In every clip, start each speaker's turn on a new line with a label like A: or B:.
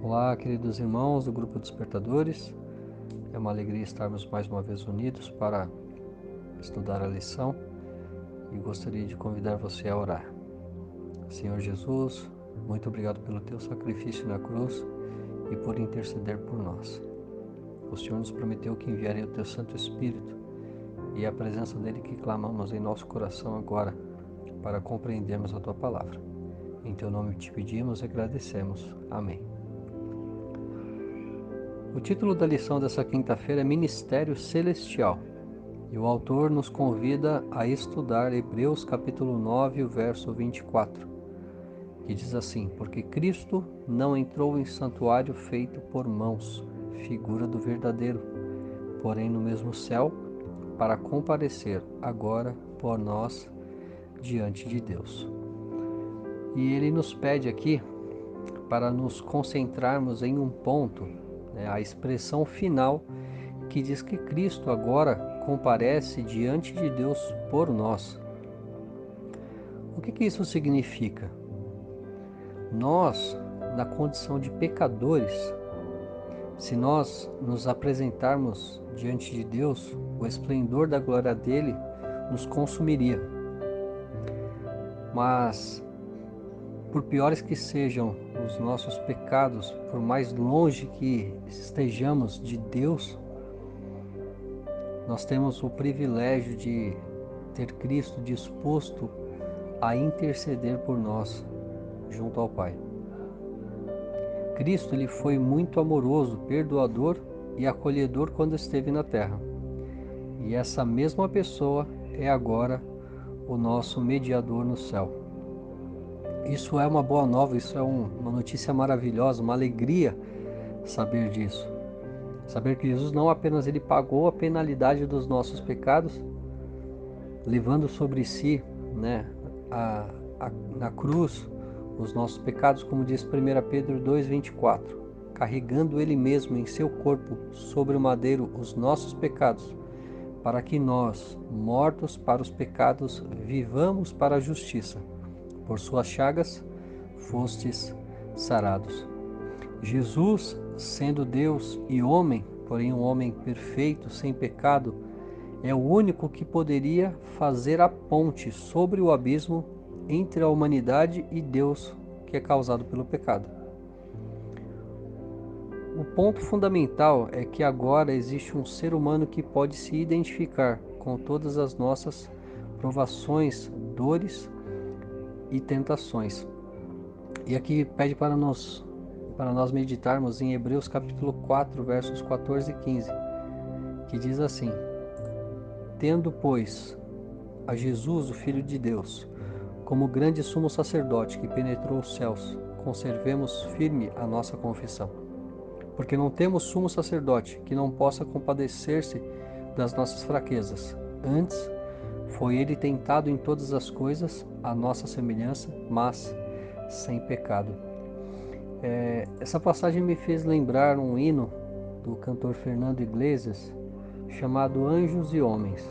A: Olá, queridos irmãos do Grupo Despertadores. É uma alegria estarmos mais uma vez unidos para estudar a lição e gostaria de convidar você a orar. Senhor Jesus, muito obrigado pelo teu sacrifício na cruz e por interceder por nós. O Senhor nos prometeu que enviaria o teu Santo Espírito e é a presença dele que clamamos em nosso coração agora para compreendermos a tua palavra. Em teu nome te pedimos e agradecemos. Amém. O título da lição dessa quinta-feira é Ministério Celestial e o autor nos convida a estudar Hebreus capítulo 9, o verso 24, que diz assim: porque Cristo não entrou em santuário feito por mãos, figura do verdadeiro, porém no mesmo céu, para comparecer agora por nós diante de Deus. E ele nos pede aqui para nos concentrarmos em um ponto, a expressão final que diz que Cristo agora comparece diante de Deus por nós. O que isso significa? Nós, na condição de pecadores, se nós nos apresentarmos diante de Deus, o esplendor da glória dele nos consumiria. Mas, por piores que sejam os nossos pecados, por mais longe que estejamos de Deus, nós temos o privilégio de ter Cristo disposto a interceder por nós junto ao Pai. Cristo ele foi muito amoroso, perdoador e acolhedor quando esteve na terra. E essa mesma pessoa é agora o nosso mediador no céu. Isso é uma boa nova, isso é uma notícia maravilhosa, uma alegria saber disso. Saber que Jesus não apenas ele pagou a penalidade dos nossos pecados, levando sobre si, na cruz, os nossos pecados, como diz 1 Pedro 2,24, carregando ele mesmo em seu corpo sobre o madeiro os nossos pecados, para que nós, mortos para os pecados, vivamos para a justiça. Por suas chagas fostes sarados. Jesus, sendo Deus e homem, porém um homem perfeito, sem pecado, é o único que poderia fazer a ponte sobre o abismo entre a humanidade e Deus, que é causado pelo pecado. O ponto fundamental é que agora existe um ser humano que pode se identificar com todas as nossas provações, dores e tentações. E aqui pede para nós meditarmos em Hebreus capítulo 4, versos 14 e 15, que diz assim: tendo, pois, a Jesus, o Filho de Deus, como grande sumo sacerdote que penetrou os céus, conservemos firme a nossa confissão. Porque não temos sumo sacerdote que não possa compadecer-se das nossas fraquezas. Antes, foi ele tentado em todas as coisas, à nossa semelhança, mas sem pecado. Essa passagem me fez lembrar um hino do cantor Fernando Iglesias, chamado Anjos e Homens.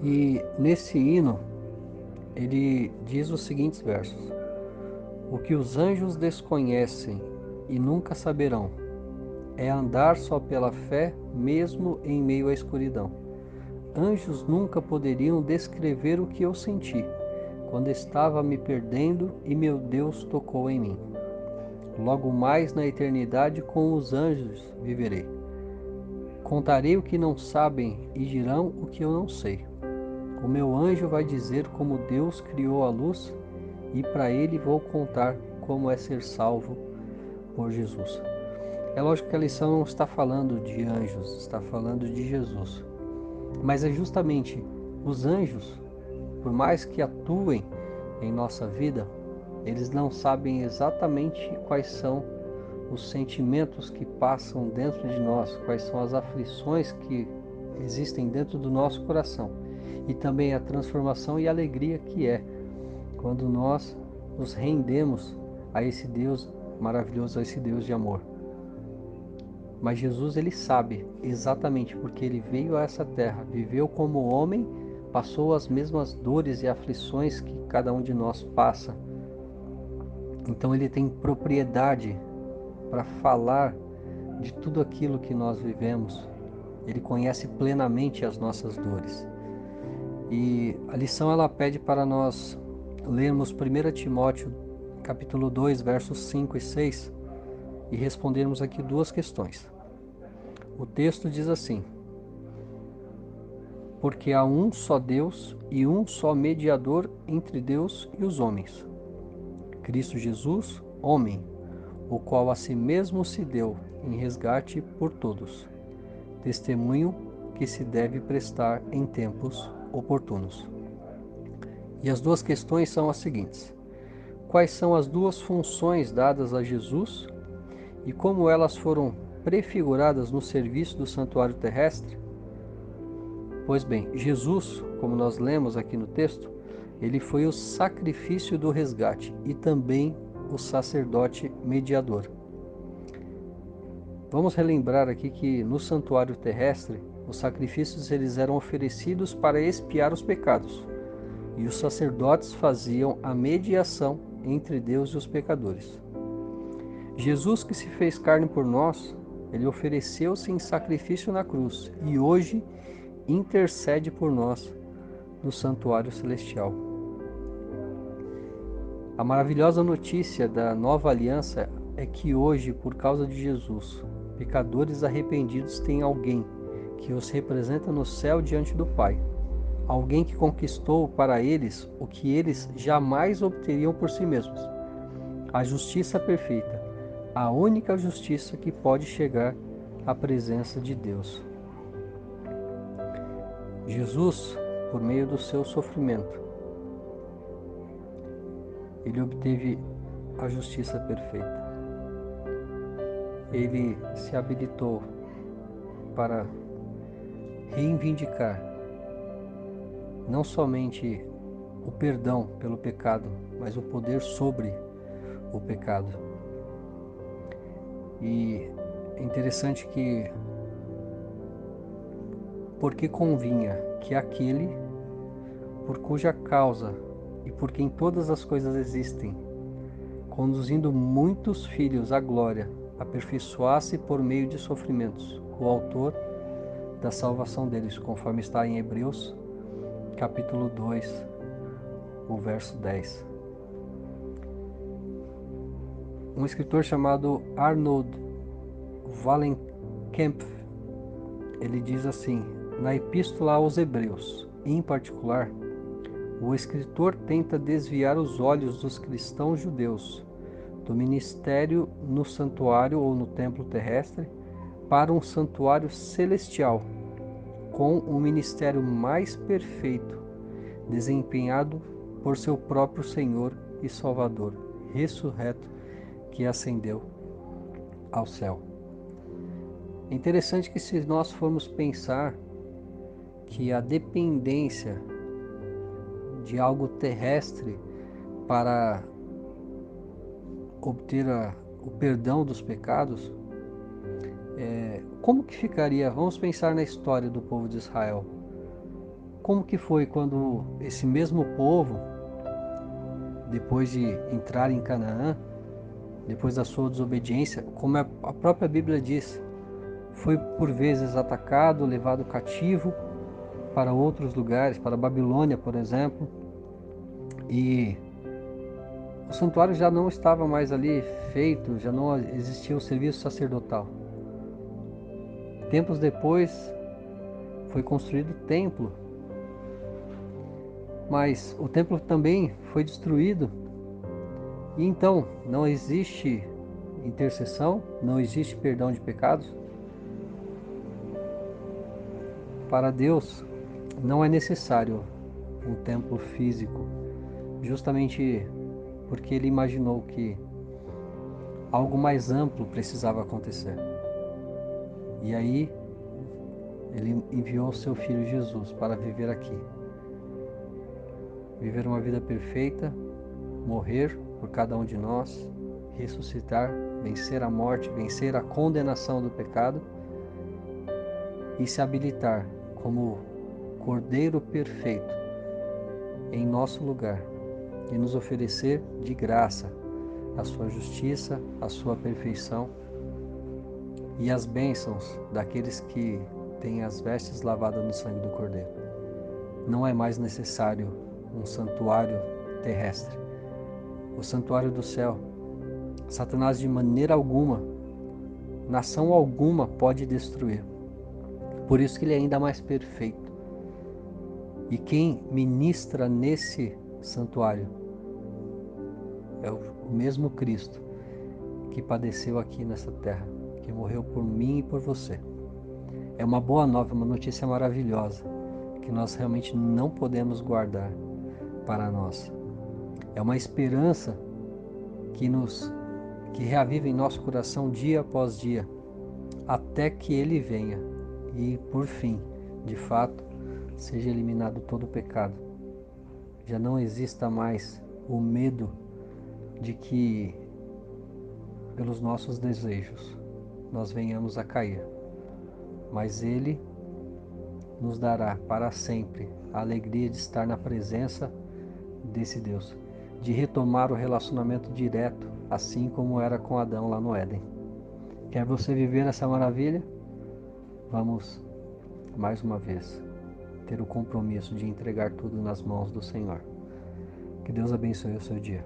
A: E nesse hino, ele diz os seguintes versos: o que os anjos desconhecem e nunca saberão é andar só pela fé, mesmo em meio à escuridão. Anjos nunca poderiam descrever o que eu senti quando estava me perdendo e meu Deus tocou em mim. Logo mais na eternidade com os anjos viverei. Contarei o que não sabem e dirão o que eu não sei. O meu anjo vai dizer como Deus criou a luz e para ele vou contar como é ser salvo por Jesus. É lógico que a lição não está falando de anjos, está falando de Jesus. Mas é justamente os anjos, por mais que atuem em nossa vida, eles não sabem exatamente quais são os sentimentos que passam dentro de nós, quais são as aflições que existem dentro do nosso coração, e também a transformação e a alegria que é quando nós nos rendemos a esse Deus maravilhoso, a esse Deus de amor. Mas Jesus, ele sabe exatamente, porque ele veio a essa terra, viveu como homem, passou as mesmas dores e aflições que cada um de nós passa. Então ele tem propriedade para falar de tudo aquilo que nós vivemos. Ele conhece plenamente as nossas dores. E a lição ela pede para nós lermos 1 Timóteo capítulo 2, versos 5 e 6 e respondermos aqui duas questões. O texto diz assim: porque há um só Deus e um só mediador entre Deus e os homens, Cristo Jesus, homem, o qual a si mesmo se deu em resgate por todos, testemunho que se deve prestar em tempos oportunos. E as duas questões são as seguintes: quais são as duas funções dadas a Jesus e como elas foram prefiguradas no serviço do santuário terrestre? Pois bem, Jesus, como nós lemos aqui no texto, ele foi o sacrifício do resgate e também o sacerdote mediador. Vamos relembrar aqui que no santuário terrestre, os sacrifícios eles eram oferecidos para expiar os pecados, e os sacerdotes faziam a mediação entre Deus e os pecadores. Jesus, que se fez carne por nós, ele ofereceu-se em sacrifício na cruz e hoje intercede por nós no santuário celestial. A maravilhosa notícia da nova aliança é que hoje, por causa de Jesus, pecadores arrependidos têm alguém que os representa no céu diante do Pai. Alguém que conquistou para eles o que eles jamais obteriam por si mesmos. A justiça perfeita, a única justiça que pode chegar à presença de Deus. Jesus, por meio do seu sofrimento, ele obteve a justiça perfeita. Ele se habilitou para reivindicar não somente o perdão pelo pecado, mas o poder sobre o pecado. E é interessante que porque convinha que aquele por cuja causa e por quem todas as coisas existem, conduzindo muitos filhos à glória, aperfeiçoasse por meio de sofrimentos o autor da salvação deles, conforme está em Hebreus, capítulo 2, o verso 10. Um escritor chamado Arnold Wallenkampf, ele diz assim: na Epístola aos Hebreus, em particular, o escritor tenta desviar os olhos dos cristãos judeus do ministério no santuário ou no templo terrestre para um santuário celestial, com um ministério mais perfeito, desempenhado por seu próprio Senhor e Salvador, ressurreto, que ascendeu ao céu. É interessante que se nós formos pensar que a dependência de algo terrestre para obter o perdão dos pecados, como que ficaria? Vamos pensar na história do povo de Israel. Como que foi quando esse mesmo povo, depois de entrar em Canaã, depois da sua desobediência, como a própria Bíblia diz, foi por vezes atacado, levado cativo para outros lugares, para a Babilônia, por exemplo, e o santuário já não estava mais ali feito, já não existia o serviço sacerdotal. Tempos depois foi construído o templo, mas o templo também foi destruído, e então não existe intercessão, não existe perdão de pecados. Para Deus não é necessário um templo físico, justamente porque ele imaginou que algo mais amplo precisava acontecer. E aí ele enviou o seu filho Jesus para viver aqui. Viver uma vida perfeita, morrer por cada um de nós, ressuscitar, vencer a morte, vencer a condenação do pecado e se habilitar como Cordeiro perfeito em nosso lugar e nos oferecer de graça a sua justiça, a sua perfeição e as bênçãos daqueles que têm as vestes lavadas no sangue do Cordeiro. Não é mais necessário um santuário terrestre. O santuário do céu, Satanás de maneira alguma, nação alguma pode destruir. Por isso que ele é ainda mais perfeito. E quem ministra nesse santuário é o mesmo Cristo que padeceu aqui nessa terra, que morreu por mim e por você. É uma boa nova, uma notícia maravilhosa, que nós realmente não podemos guardar para nós. É uma esperança que reaviva em nosso coração dia após dia, até que Ele venha e, por fim, de fato, seja eliminado todo o pecado. Já não exista mais o medo de que, pelos nossos desejos, nós venhamos a cair. Mas Ele nos dará para sempre a alegria de estar na presença desse Deus, de retomar o relacionamento direto, assim como era com Adão lá no Éden. Quer você viver essa maravilha? Vamos, mais uma vez, ter o compromisso de entregar tudo nas mãos do Senhor. Que Deus abençoe o seu dia.